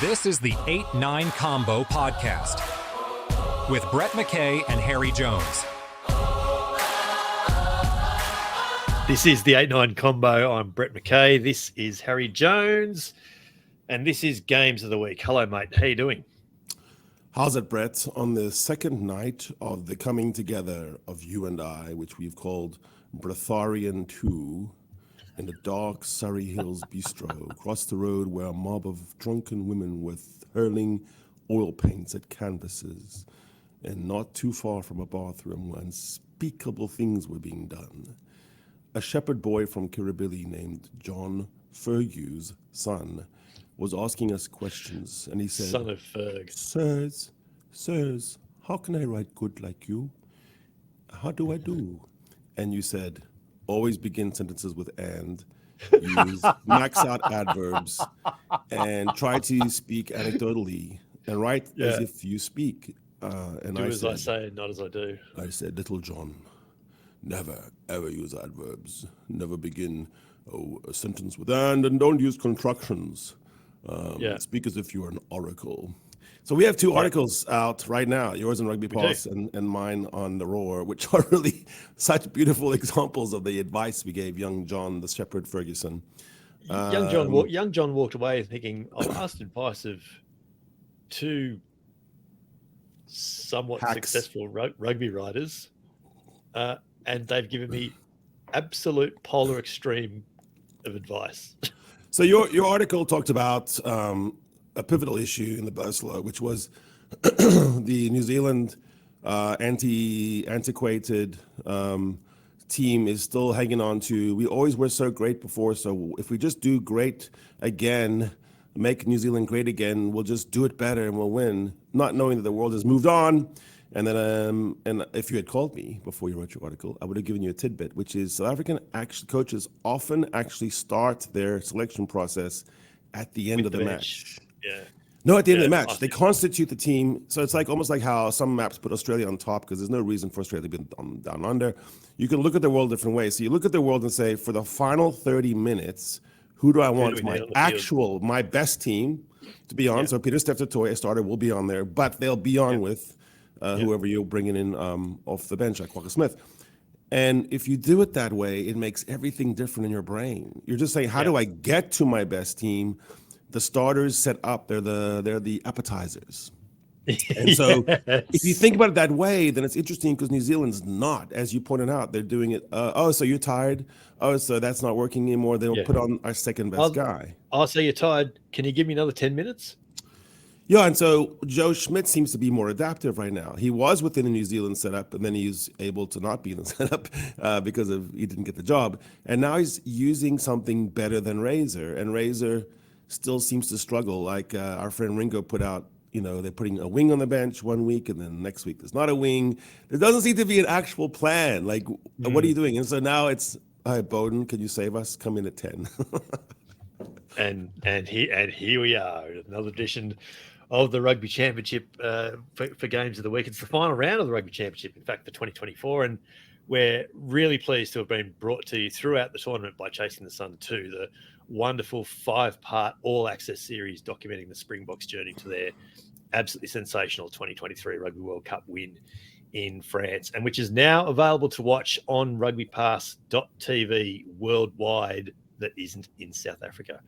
This is the 8-9 Combo Podcast with Brett McKay and Harry Jones. This is the 8-9 Combo. I'm Brett McKay. This is Harry Jones. And this is Games of the Week. Hello, mate. How you doing? How's it, Brett? On the second night of the coming together of you and I, which we've called Breatharian 2, in the dark Surrey Hills bistro, across the road where a mob of drunken women were hurling oil paints at canvases, and not too far from a bathroom where unspeakable things were being done. A shepherd boy from Kirribilli named John Fergu's son was asking us questions, and he said, Son of Ferg. Sirs, how can I write good like you? How do I do? And you said, always begin sentences with and, use max out adverbs, and try to speak anecdotally, and write as if you speak. And do I as said, I say, not as I do. I said, little John, never ever use adverbs. Never begin a sentence with and don't use contractions. Speak as if you are an oracle. So we have two articles out right now, yours on Rugby Pass and mine on The Roar, which are really such beautiful examples of the advice we gave young John, the shepherd Ferguson. Young John walked away thinking, I've asked advice of two somewhat successful rugby writers, and they've given me absolute polar extreme of advice. So your article talked about a pivotal issue in the Bledisloe, which was the New Zealand antiquated team is still hanging on to. We always were so great before, so if we just do great again, make New Zealand great again, we'll just do it better and we'll win, not knowing that the world has moved on. And then, and if you had called me before you wrote your article, I would have given you a tidbit, which is South African coaches often actually start their selection process at the end of the match. Yeah. No, at the end of the match. They constitute the team. So it's like almost like how some maps put Australia on top because there's no reason for Australia to be down under. You can look at the world different ways. So you look at the world and say, for the final 30 minutes, who do I want as my best team to be on? So Peter Steph-Toy, a starter, will be on there, but they'll be on with whoever you're bringing in off the bench, like Walker Smith. And if you do it that way, it makes everything different in your brain. You're just saying, how do I get to my best team? The starters set up, they're the appetizers. And so if you think about it that way, then it's interesting because New Zealand's not, as you pointed out, they're doing it. So you're tired. So that's not working anymore. They'll put on our second best guy. So you're tired. Can you give me another 10 minutes? Yeah, and so Joe Schmidt seems to be more adaptive right now. He was within the New Zealand setup, and then he's able to not be in the setup because he didn't get the job. And now he's using something better than Razor, and Razor still seems to struggle. Like our friend Ringo put out, they're putting a wing on the bench one week, and then next week there's not a wing. There doesn't seem to be an actual plan. Like, what are you doing? And so now it's, Bowden, can you save us? Come in at 10. and here we are, another edition of the Rugby Championship for Games of the Week. It's the final round of the Rugby Championship, in fact, for 2024, and we're really pleased to have been brought to you throughout the tournament by Chasing the Sun 2, the wonderful 5-part all-access series documenting the Springboks' journey to their absolutely sensational 2023 Rugby World Cup win in France, and which is now available to watch on rugbypass.tv worldwide that isn't in South Africa.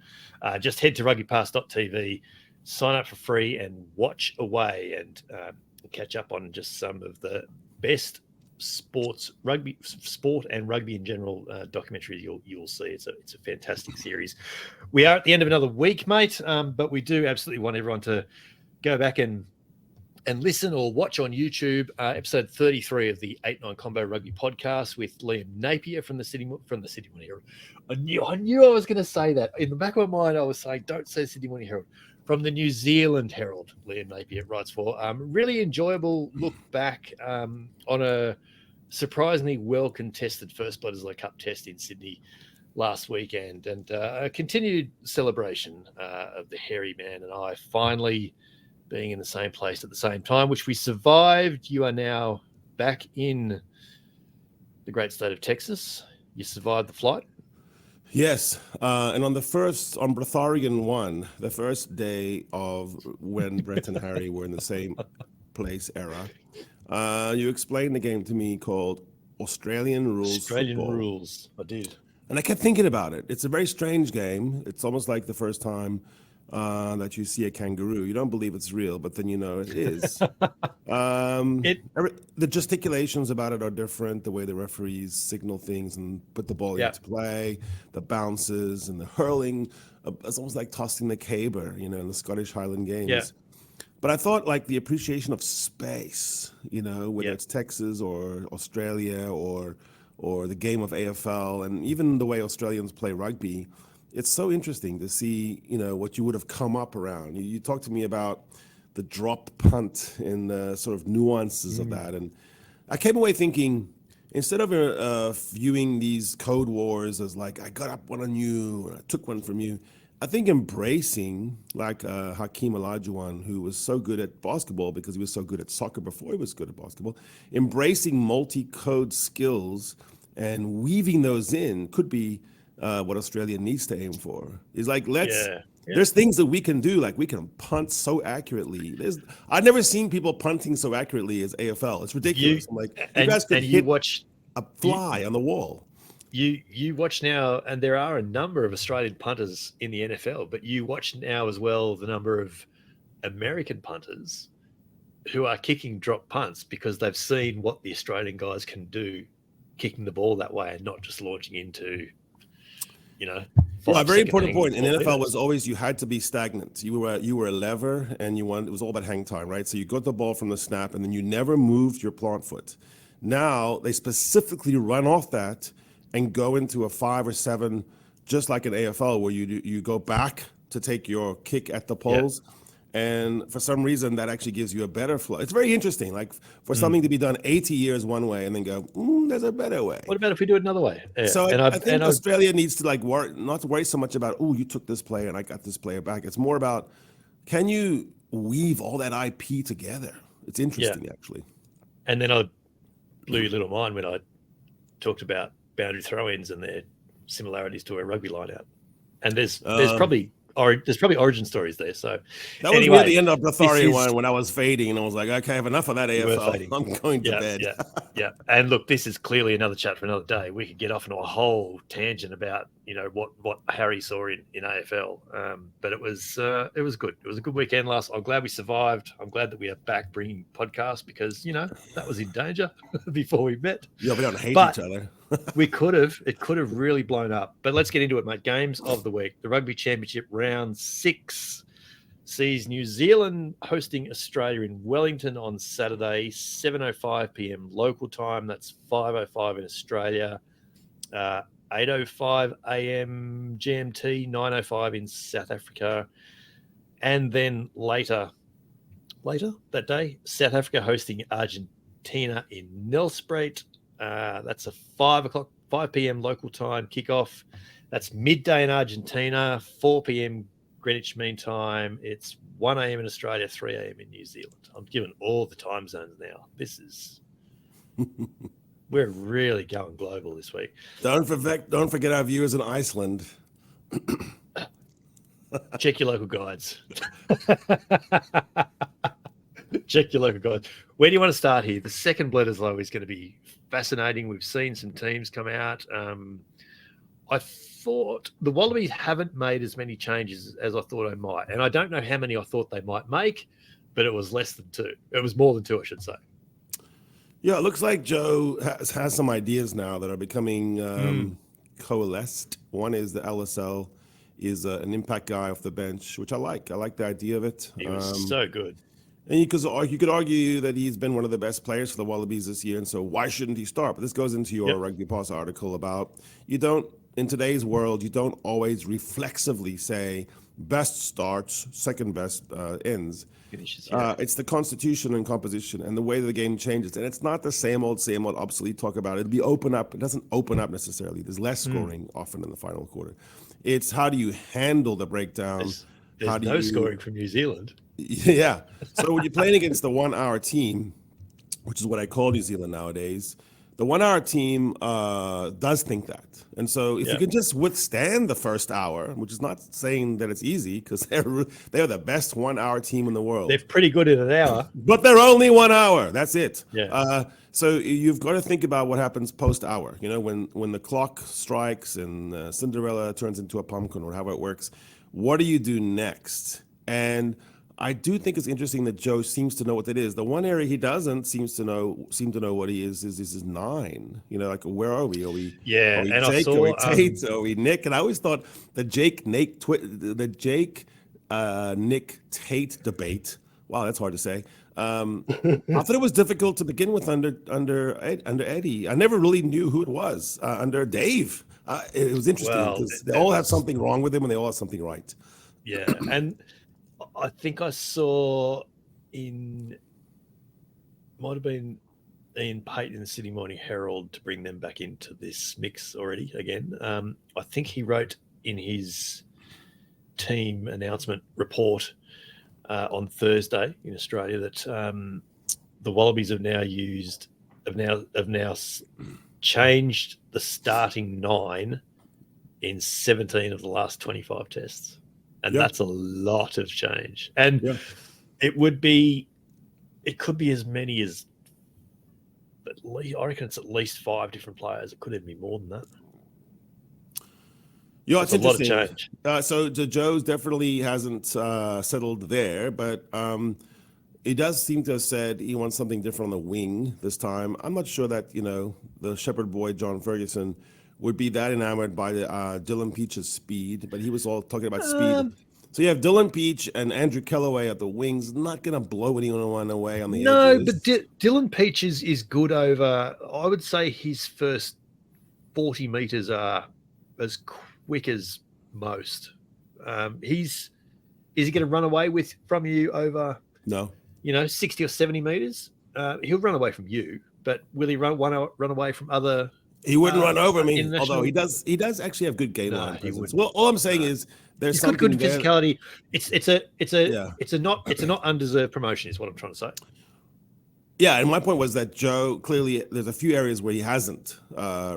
Just head to rugbypass.tv, sign up for free and watch away and catch up on just some of the best sport and rugby in general documentaries you'll see. It's a fantastic series. We are at the end of another week, mate, but we do absolutely want everyone to go back and listen or watch on YouTube episode 33 of the 8-9 Combo Rugby Podcast with Liam Napier from the Sydney Morning Herald. I knew I was going to say that. In the back of my mind, I was saying, don't say Sydney Morning Herald. From the New Zealand Herald, Liam Napier writes for. Really enjoyable look back on a surprisingly well-contested first Bledisloe Cup test in Sydney last weekend, and a continued celebration of the hairy man and I finally being in the same place at the same time, which we survived. You are now back in the great state of Texas. You survived the flight. Yes, and on Breatharian 1, the first day of when Brett and Harry were in the same place era, you explained the game to me called Australian Rules Australian Football. rules. I did. And I kept thinking about it. It's a very strange game. It's almost like the first time that you see a kangaroo. You don't believe it's real, but then you know it is. The gesticulations about it are different. The way the referees signal things and put the ball into play, the bounces and the hurling. It's almost like tossing the caber, in the Scottish Highland Games. Yeah. But I thought like the appreciation of space, whether it's Texas or Australia or the game of AFL and even the way Australians play rugby, it's so interesting to see, what you would have come up around. You talked to me about the drop punt and the sort of nuances of that. And I came away thinking, instead of viewing these code wars as like, I got up one on you, or I took one from you, I think embracing like Hakeem Olajuwon, who was so good at basketball because he was so good at soccer before he was good at basketball, embracing multi-code skills and weaving those in could be what Australia needs to aim for. Is like, there's things that we can do, like we can punt so accurately. I've never seen people punting so accurately as AFL. It's ridiculous. I'm like, you guys could hit a fly on the wall. You watch now, and there are a number of Australian punters in the NFL, but you watch now as well the number of American punters who are kicking drop punts because they've seen what the Australian guys can do kicking the ball that way and not just launching into, a very important point in NFL was always you had to be stagnant. You were a lever, and it was all about hang time, right? So you got the ball from the snap, and then you never moved your plant foot. Now they specifically run off that and go into a 5 or 7, just like an AFL, where you go back to take your kick at the poles. Yeah. And for some reason, that actually gives you a better flow. It's very interesting, like for something to be done 80 years one way and then go, there's a better way. What about if we do it another way? Yeah. So I think Australia needs to not to worry so much about, you took this player and I got this player back. It's more about, can you weave all that IP together? It's interesting, actually. And then I blew your little mind when I talked about boundary throw-ins and their similarities to a rugby line-out. And there's probably origin stories there. So that was near the end of Breatharian 1 when I was fading, and I was like, okay, I have enough of that AFL. I'm going to bed. Yeah. And look, this is clearly another chat for another day. We could get off into a whole tangent about what Harry saw in AFL. But it was good. It was a good weekend last. I'm glad we survived. I'm glad that we are back bringing podcasts because that was in danger before we met. Yeah, we don't hate each other. It could have really blown up. But let's get into it, mate. Games of the week. The Rugby Championship round 6 sees New Zealand hosting Australia in Wellington on Saturday, 7:05 p.m. local time. That's 5:05 in Australia, 8:05 a.m. GMT, 9:05 in South Africa. And then later that day, South Africa hosting Argentina in Nelspruit. That's a 5 p.m. local time kickoff. That's midday in Argentina, 4 p.m. Greenwich Mean Time. It's 1 a.m. in Australia, 3 a.m. in New Zealand. I'm giving all the time zones now. We're really going global this week. Don't forget our viewers in Iceland. Check your local guides. Check your local guides. Where do you want to start here? The second Bledisloe is going to be fascinating. We've seen some teams come out. I thought the Wallabies haven't made as many changes as I thought they might. And I don't know how many I thought they might make, but it was less than 2. It was more than 2, I should say. Yeah, it looks like Joe has some ideas now that are becoming coalesced. One is the LSL is an impact guy off the bench, which I like. I like the idea of it. He was so good. And you could argue that he's been one of the best players for the Wallabies this year, and so why shouldn't he start? But this goes into your Rugby Pass article about in today's world, you don't always reflexively say best starts, second best ends. It's the constitution and composition and the way the game changes. And it's not the same old obsolete talk about it. It'll be open up. It doesn't open up necessarily. There's less scoring often in the final quarter. It's how do you handle the breakdown? There's no scoring from New Zealand. Yeah. So when you're playing against the 1 hour team, which is what I call New Zealand nowadays, The 1 hour team does think that. And so if you can just withstand the first hour, which is not saying that it's easy because they're the best 1 hour team in the world. They're pretty good in an hour. But they're only 1 hour. That's it. Yeah. So you've got to think about what happens post hour. You know, when the clock strikes and Cinderella turns into a pumpkin or however it works, what do you do next? And I do think it's interesting that Joe seems to know what that is. The one area he doesn't seem to know what he is his 9. You know, like where are we? Are we Yeah, are we and Jake? I saw, Are we Tate? Are we Nick? And I always thought the Jake Nick Tate debate. Wow, that's hard to say. I thought it was difficult to begin with under Eddie. I never really knew who it was under Dave. It was interesting because they all have something wrong with him and they all have something right. Yeah, and I think I saw might have been Ian Pate in the Sydney Morning Herald to bring them back into this mix already again. I think he wrote in his team announcement report on Thursday in Australia that the Wallabies have now changed the starting 9 in 17 of the last 25 tests. And that's a lot of change. And it could be as many as, at least, I reckon it's at least 5 different players. It could even be more than that. Yeah, it's interesting. A lot of change. So Joe's definitely hasn't settled there, but he does seem to have said he wants something different on the wing this time. I'm not sure that, the shepherd boy, John Ferguson, would be that enamored by the Dylan Peach's speed, but he was all talking about speed. So you have Dylan Peach and Andrew Kellaway at the wings, not going to blow anyone away on the edges. No, but Dylan Peach is good over, I would say his first 40 metres are as quick as most. Is he going to run away from you over, 60 or 70 metres? He'll run away from you, but will he run away from other... He wouldn't run over me, although he does actually have good game line presence. Well, all I'm saying is there's he's something good physicality. It's a not undeserved promotion is what I'm trying to say. Yeah, and my point was that Joe, clearly there's a few areas where he hasn't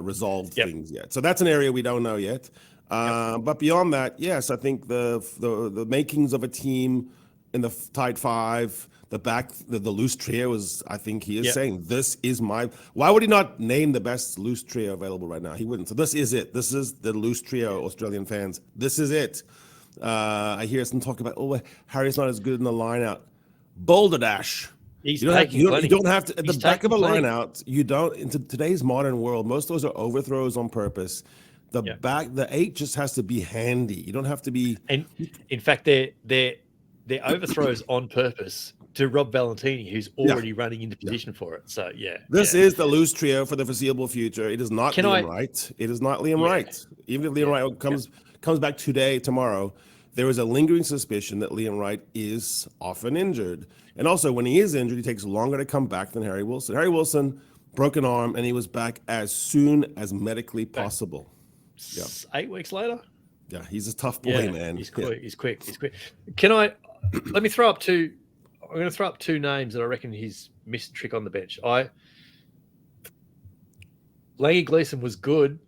resolved things yet. So that's an area we don't know yet. But beyond that, yes, I think the makings of a team in the tight 5, the loose trio is, I think he is saying, this is why would he not name the best loose trio available right now? He wouldn't. So this is it. This is the loose trio, Australian fans. This is it. I hear some talk about, Harry's not as good in the line out. Boulder Dash. You don't have to, at the back of a line out, you don't, in today's modern world, most of those are overthrows on purpose. The 8 just has to be handy. You don't have to be. And in fact, they're overthrows on purpose to Rob Valentini, who's already running into position for it. So, This is the loose trio for the foreseeable future. It is not Liam Wright. It is not Liam Wright. Even if Liam Wright comes back tomorrow, there is a lingering suspicion that Liam Wright is often injured. And also, when he is injured, he takes longer to come back than Harry Wilson. Harry Wilson, broken arm, and he was back as soon as medically possible. 8 weeks later? Yeah, he's a tough boy, man. He's quick. He's quick. Let me throw up two. I'm going to throw up 2 names that I reckon he's missed a trick on the bench. Langy Gleeson was good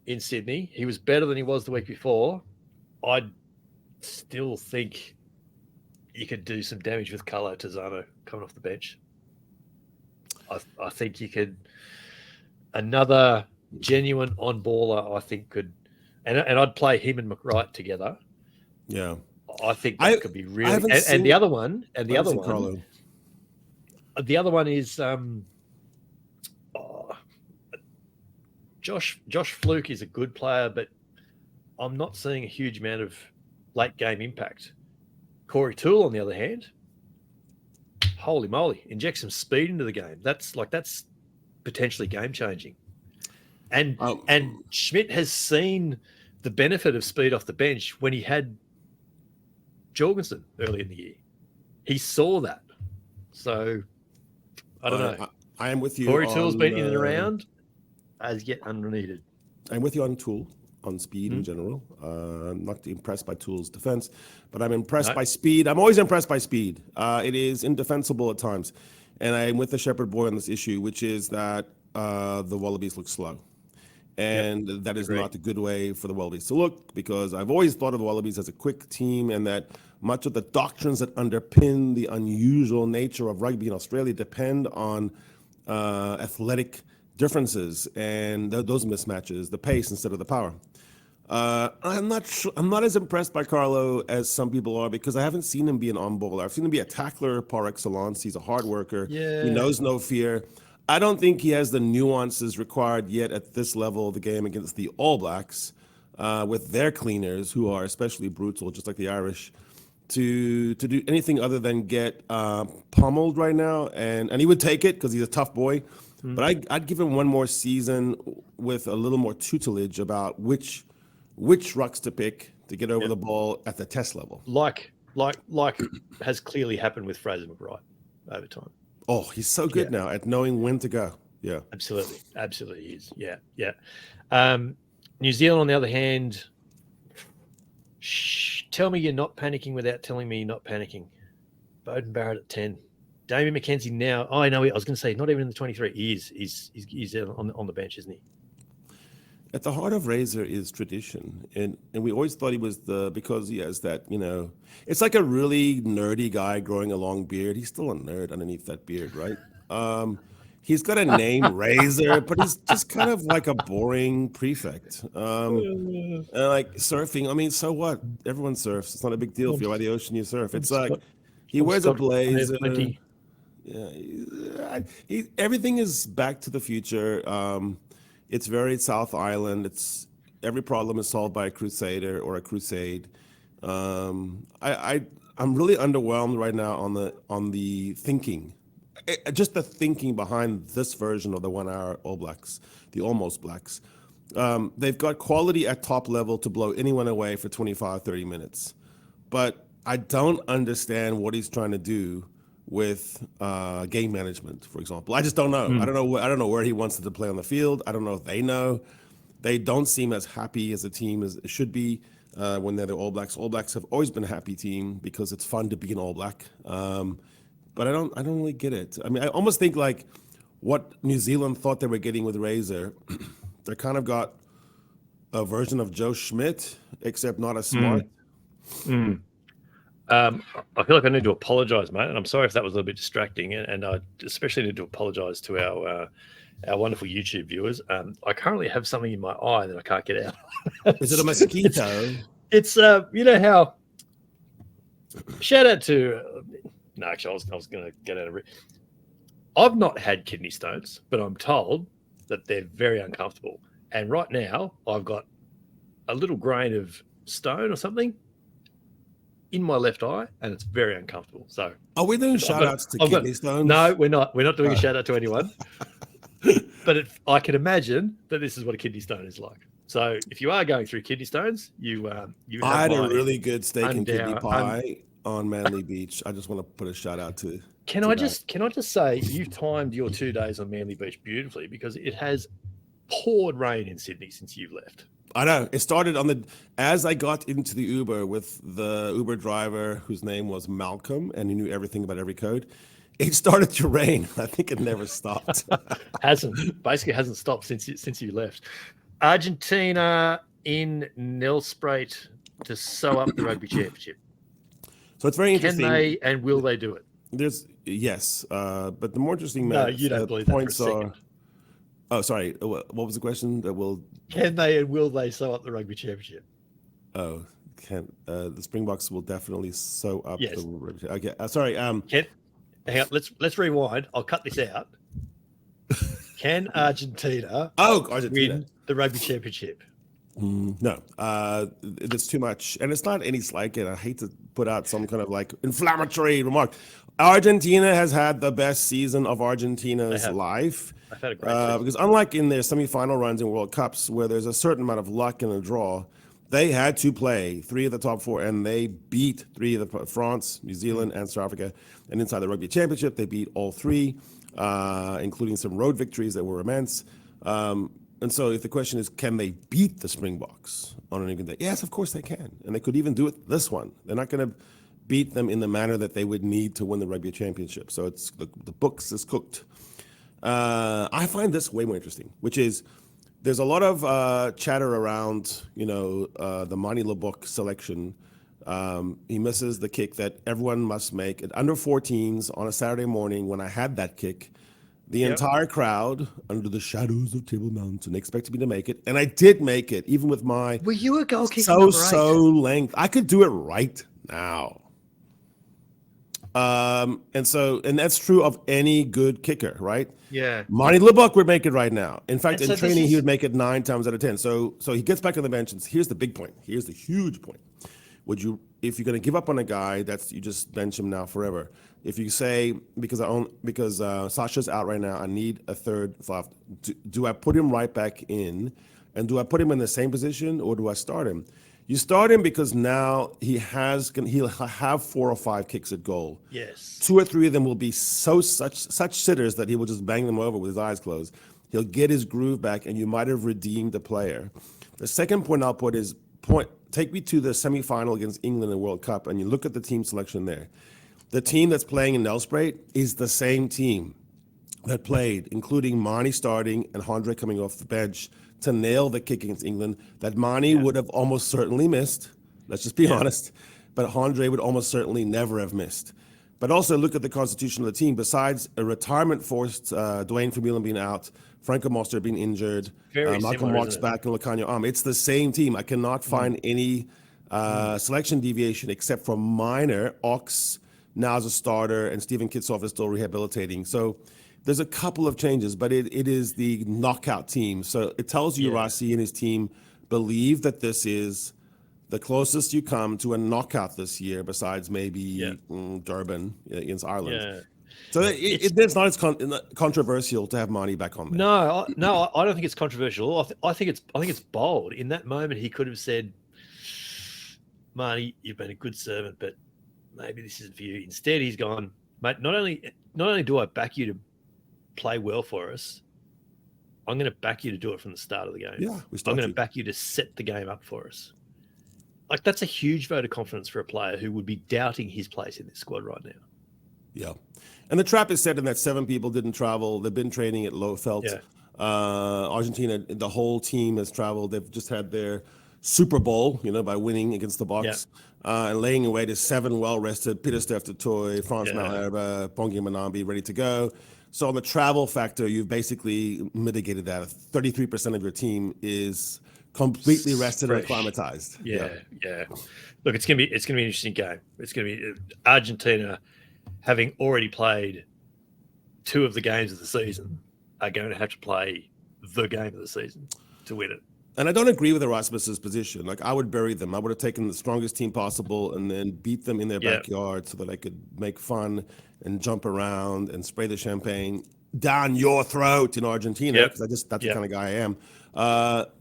in Sydney. He was better than he was the week before. I still think you could do some damage with Carlo Tizzano coming off the bench. I think you could. Another genuine on-baller, I think, could. And I'd play him and McWright together. Yeah. I think that could be really. And the other one is Josh Fluke is a good player, but I'm not seeing a huge amount of late game impact. Corey Toole, on the other hand, holy moly, inject some speed into the game. That's potentially game changing. And Schmidt has seen the benefit of speed off the bench when he had Jorgensen early in the year. He saw that. So I don't know. I am with you. Corey Toole's been in and around, as yet unneeded. I'm with you on Toole, on speed in general. I'm not impressed by Toole's defense, but I'm impressed by speed. I'm always impressed by speed. It is indefensible at times. And I'm with the shepherd boy on this issue, which is that the Wallabies look slow. And that is Agreed. not a good way for the Wallabies to look, because I've always thought of the Wallabies as a quick team, and that much of the doctrines that underpin the unusual nature of rugby in Australia depend on athletic differences and those mismatches, the pace instead of the power. I'm not as impressed by Carlo as some people are, because I haven't seen him be an on-bowler. I've seen him be a tackler par excellence. He's a hard worker. Yeah. He knows no fear. I don't think he has the nuances required yet at this level of the game against the All Blacks, with their cleaners, who are especially brutal, just like the Irish, to do anything other than get pummeled right now. And he would take it because he's a tough boy. But I'd give him one more season with a little more tutelage about which rucks to pick to get over the ball at the test level. Like has clearly happened with Fraser McRae over time. Oh, he's so good now at knowing when to go. Yeah, Absolutely he is. Yeah. New Zealand, on the other hand, tell me you're not panicking without telling me you're not panicking. Bowden Barrett at 10. Damien McKenzie now. Oh, I know. I was going to say not even in the 23. He is. He's on the bench, isn't he? At the heart of Razor is tradition, and we always thought he was because he has that, it's like a really nerdy guy growing a long beard. He's still a nerd underneath that beard, right? He's got a name, Razor, but he's just kind of like a boring prefect. And like surfing, I mean, so what? Everyone surfs. It's not a big deal. If you're by the ocean, you surf. It's like he wears a blazer. Yeah, everything is back to the future. It's very South Island. It's every problem is solved by a crusader or a crusade. I'm really underwhelmed right now on the thinking, just the thinking behind this version of the 1 hour All Blacks, the Almost Blacks. They've got quality at top level to blow anyone away for 25, 30 minutes. But I don't understand what he's trying to do with game management, for example. I just don't know. I don't know where he wants them to play on the field. I don't know if they know. They don't seem as happy as a team as it should be when they're the All Blacks. All Blacks have always been a happy team because it's fun to be an All Black. But I don't really get it. I mean, I almost think like what New Zealand thought they were getting with Razor, they kind of got a version of Joe Schmidt, except not as smart. I feel like I need to apologise, mate, and I'm sorry if that was a little bit distracting, and I especially need to apologise to our wonderful YouTube viewers. I currently have something in my eye that I can't get out. Is it a mosquito? It's you know how. Shout out to. No, actually, I was going to get out of it. I've not had kidney stones, but I'm told that they're very uncomfortable. And right now, I've got a little grain of stone or something in my left eye, and it's very uncomfortable. So, are we doing shout outs to kidney stones? No, we're not. We're not doing a shout out to anyone. But I can imagine that this is what a kidney stone is like. So, if you are going through kidney stones, I had a really good steak and kidney pie on Manly Beach. I just want to put a shout out to. Can I just say you timed your 2 days on Manly Beach beautifully, because it has poured rain in Sydney since you've left. I know. It started as I got into the Uber with the Uber driver whose name was Malcolm, and he knew everything about every code. It started to rain. I think it never stopped. Hasn't stopped since you left. Argentina in Nelspruit to sew up the Rugby Championship. So it's very interesting. Can they and will they do it? Yes, but the more interesting you don't believe that points for a second. Oh, sorry. What was the question? Can they and will they sew up the Rugby Championship? Oh, the Springboks will definitely sew up Yes. the Rugby. Okay, sorry. Hang on, let's rewind. I'll cut this out. Can Argentina win the Rugby Championship? No, it's too much, and it's not any slight. And I hate to put out some kind of like inflammatory remark. Argentina has had the best season of Argentina's life. I've had a great season. Because unlike in their semifinal runs in World Cups, where there's a certain amount of luck in a draw, they had to play 3 of the top 4, and they beat 3 of the France, New Zealand, and South Africa. And inside the Rugby Championship, they beat all 3, including some road victories that were immense. And so if the question is, can they beat the Springboks on any given day? Yes, of course they can. And they could even do it this one. They're not going to beat them in the manner that they would need to win the Rugby Championship. So it's the books is cooked. I find this way more interesting, which is there's a lot of chatter around, the Mani Leboeck selection. He misses the kick that everyone must make at under 14s on a Saturday morning. When I had that kick, the entire crowd under the shadows of Table Mountain expected me to make it, and I did make it, even with my Were you a goal kicker number 8? length. I could do it right now. And that's true of any good kicker, right? Yeah. Mani Leboeck would make it right now. In fact, And in so training, he would make it 9 times out of 10. So he gets back on the bench, and here's the big point. Here's the huge point. If you're going to give up on a guy, you just bench him now forever. If you say because Sasha's out right now, I need a third fluff. Do I put him right back in, and do I put him in the same position, or do I start him? You start him because now he'll have 4 or 5 kicks at goal. Yes. 2 or 3 of them will be such sitters that he will just bang them over with his eyes closed. He'll get his groove back, and you might have redeemed the player. The second point I'll put is take me to the semifinal against England in the World Cup, and you look at the team selection there. The team that's playing in Nelspruit is the same team that played, including Mani starting and Andre coming off the bench, to nail the kick against England that Mani would have almost certainly missed. Let's just be honest. But Andre would almost certainly never have missed. But also look at the constitution of the team. Besides a retirement forced Dwayne Vermeulen being out, Franco Moster being injured, Malcolm Marks back, and Lacanio it's the same team. I cannot find any selection deviation except for minor. Ox now as a starter, and Stephen Kitsoff is still rehabilitating. So there's a couple of changes, but it is the knockout team. So it tells you Rossi and his team believe that this is the closest you come to a knockout this year, besides maybe Durban against Ireland. Yeah. So it's not as controversial to have Mani back on there. No, I don't think it's controversial. I think it's bold. In that moment, he could have said, "Mani, you've been a good servant, but maybe this isn't for you." Instead, he's gone, "Mate, not only do I back you to play well for us, I'm going to back you to do it from the start of the game. Yeah, I'm going to back you to set the game up for us." Like, that's a huge vote of confidence for a player who would be doubting his place in this squad right now. Yeah. And the trap is set in that 7 people didn't travel. They've been training at Lowveld. Yeah. Argentina, the whole team has traveled. They've just had their Super Bowl, by winning against the Boks. And laying away to 7 well-rested, Peter Steph Toy, Frans Malherbe, Pongi Manambi, ready to go. So on the travel factor, you've basically mitigated that. 33% of your team is completely rested and acclimatized. Yeah. Look, it's gonna be an interesting game. It's gonna be Argentina, having already played 2 of the games of the season, are going to have to play the game of the season to win it. And I don't agree with Erasmus's position. Like, I would bury them. I would have taken the strongest team possible and then beat them in their backyard so that I could make fun and jump around and spray the champagne down your throat in Argentina, because that's the kind of guy I am.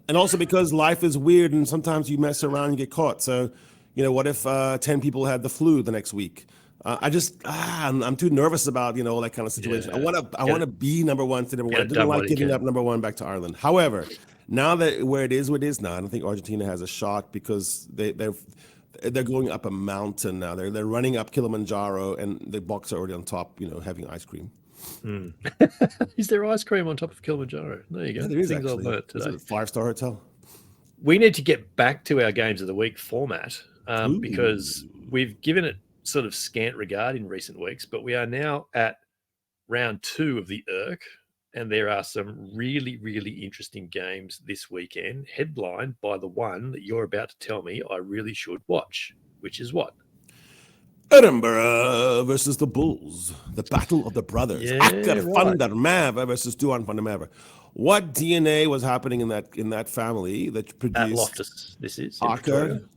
And also because life is weird and sometimes you mess around and get caught. So, what if 10 people had the flu the next week? I'm too nervous about, all that kind of situation. I want to be number 1 to number 1. I didn't like giving up number 1 back to Ireland. However, now that where it is now, I don't think Argentina has a shot because they're going up a mountain now. They're running up Kilimanjaro, and the Boks are already on top, having ice cream. Is there ice cream on top of Kilimanjaro? There you go. Yeah, there is actually. Is it a 5-star hotel? We need to get back to our Games of the Week format because we've given it sort of scant regard in recent weeks, but we are now at round 2 of the URC, and there are some really, really interesting games this weekend, headlined by the one that you're about to tell me I really should watch, which is what? Edinburgh versus the Bulls, the battle of the brothers. Akker van der Merwe versus Duhan van der Merwe. What DNA was happening in that family that produced at Loftus? This is Akker.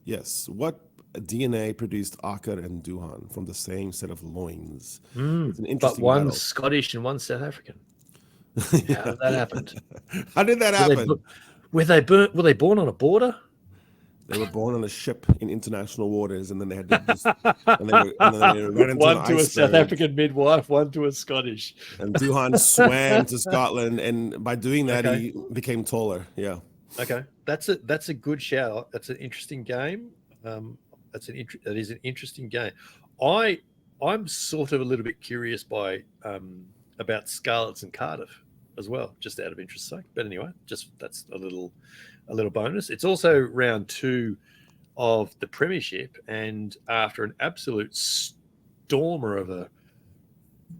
Yes, what DNA produced Akker and Duhan from the same set of loins? It's an interesting but one battle. Scottish and one South African. How did that happen? How did that happen? Were they born on a border? They were born on a ship in international waters, and then they had to just and then they ran into one to a South African midwife, one to a Scottish. And Duhan swam to Scotland, and by doing that, he became taller. Yeah. Okay, that's a good shout. That's an interesting game. That is an interesting game. I'm sort of a little bit curious by about Scarlets and Cardiff as well, just out of interest sake. But anyway, just that's a little bonus. It's also round 2 of the Premiership, and after an absolute stormer of a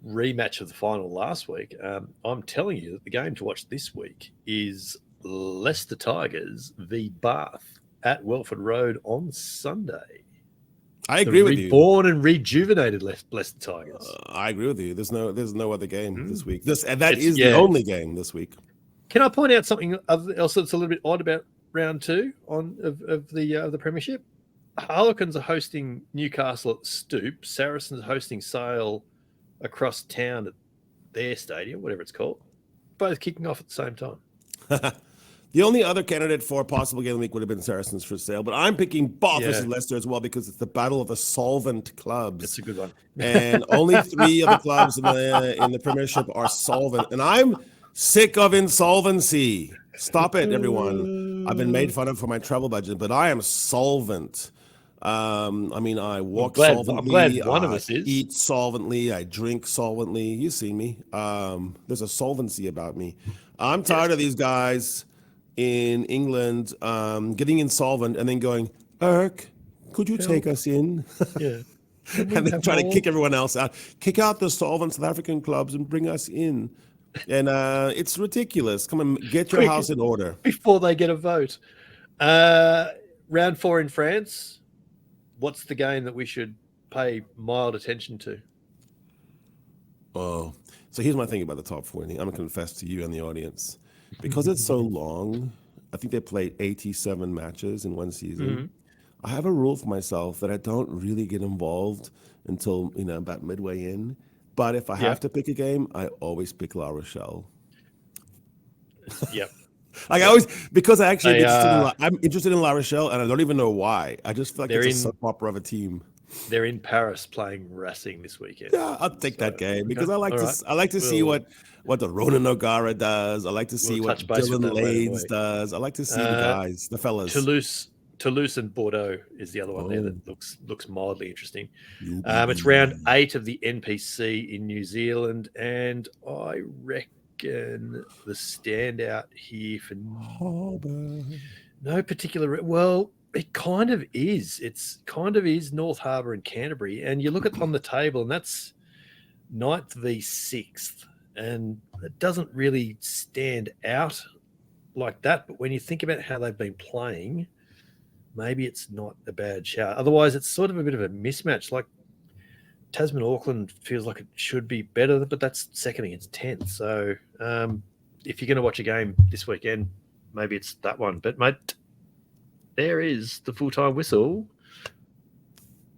rematch of the final last week, I'm telling you that the game to watch this week is Leicester Tigers v Bath at Welford Road on Sunday. I agree with you. Reborn and rejuvenated Leicester Tigers. I agree with you. There's no other game this week. That is the only game this week. Can I point out something else that's a little bit odd about round 2 of the Premiership? Harlequins are hosting Newcastle at the Stoop. Saracens are hosting Sale across town at their stadium, whatever it's called. Both kicking off at the same time. The only other candidate for a possible game of the week would have been Saracens for Sale, but I'm picking Bath versus Leicester as well because it's the battle of the solvent clubs. That's a good one. And only 3 of the clubs in the Premiership are solvent, and I'm sick of insolvency. Stop it, everyone. I've been made fun of for my travel budget, but I am solvent. I walk solvently. I'm glad one of us is. Eat solvently. I drink solvently. You see me. There's a solvency about me. I'm tired of these guys in England getting insolvent and then going, Irk, could you take us in? Yeah. And then trying to kick everyone else out. Kick out the solvent South African clubs and bring us in. And it's ridiculous. Come and get your house in order. Before they get a vote. Round 4 in France. What's the game that we should pay mild attention to? Oh, so here's my thing about the top 40. I'm going to confess to you and the audience. Because it's so long, I think they played 87 matches in one season. Mm-hmm. I have a rule for myself that I don't really get involved until, about midway in. But if I have to pick a game, I always pick La Rochelle. Yep. Because I actually I'm interested in La Rochelle, and I don't even know why. I just feel like it's a soap opera of a team. They're in Paris playing Racing this weekend. Yeah, I'll take that game because I like to see what the Ronan O'Gara does. I like to see what Dylan Lades does. I like to see the guys, the fellas. Toulouse and Bordeaux is the other one there that looks mildly interesting. It's round 8 of the NPC in New Zealand, and I reckon the standout here for Harbour. No particular. Well, it kind of is. It's kind of is North Harbour and Canterbury, and you look at on the table, and that's 9th v 6th, and it doesn't really stand out like that. But when you think about how they've been playing, maybe it's not a bad shout. Otherwise, it's sort of a bit of a mismatch. Like Tasman Auckland feels like it should be better, but that's second against 10th. So if you're going to watch a game this weekend, maybe it's that one. But, mate, there is the full-time whistle.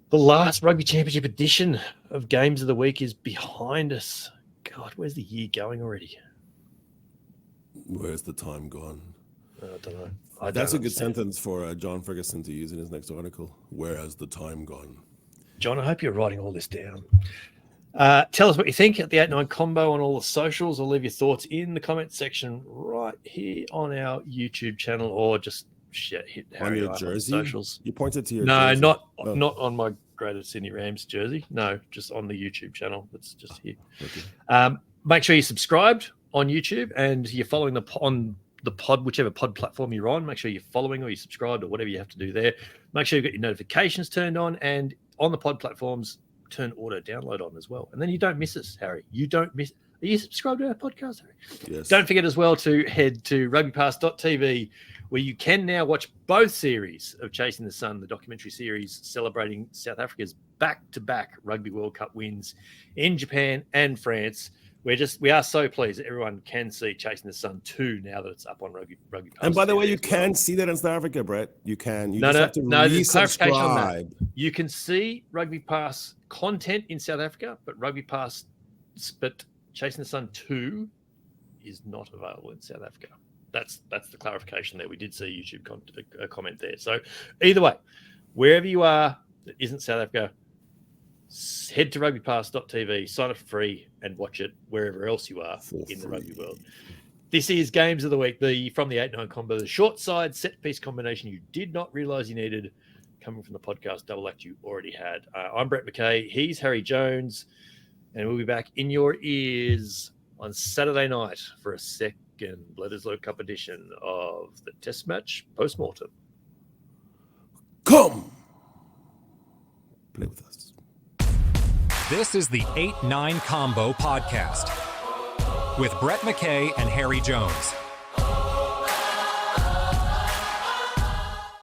The last Rugby Championship edition of Games of the Week is behind us. God, where's the year going already? Where's the time gone? I don't know. That's a good sentence for John Ferguson to use in his next article. Where has the time gone? John, I hope you're writing all this down. Tell us what you think at the 8-9 combo on all the socials, or leave your thoughts in the comment section right here on our YouTube channel, or just hit Harry on your jersey. On socials. You pointed to your jersey. Not on my Greater Sydney Rams jersey. No, just on the YouTube channel. That's just here. Okay. Make sure you're subscribed on YouTube and you're following on the pod, whichever pod platform you're on. Make sure you're following or you're subscribed or whatever you have to do there. Make sure you've got your notifications turned on, and on the pod platforms, turn auto download on as well. And then you don't miss us, Harry. You don't miss. Are you subscribed to our podcast, Harry? Yes. Don't forget as well to head to rugbypass.tv, where you can now watch both series of Chasing the Sun, the documentary series celebrating South Africa's back-to-back Rugby World Cup wins in Japan and France. We are so pleased that everyone can see Chasing the Sun 2 now that it's up on Rugby Pass. And by the way, you can see that in South Africa, Brett. You can. You just have to there's clarification on that. You can see Rugby Pass content in South Africa, but Chasing the Sun 2 is not available in South Africa. That's the clarification there. We did see a YouTube comment there. So either way, wherever you are that isn't South Africa, head to rugbypass.tv, sign up for free, and watch it wherever else you are in the rugby world. This is Games of the Week, from the 8-9 combo, the short side set piece combination you did not realise you needed, coming from the podcast double act you already had. I'm Brett McKay. He's Harry Jones. And we'll be back in your ears on Saturday night for a second Bledisloe Cup edition of the Test Match Postmortem. Come play with us. This is the 8-9 Combo Podcast with Brett McKay and Harry Jones.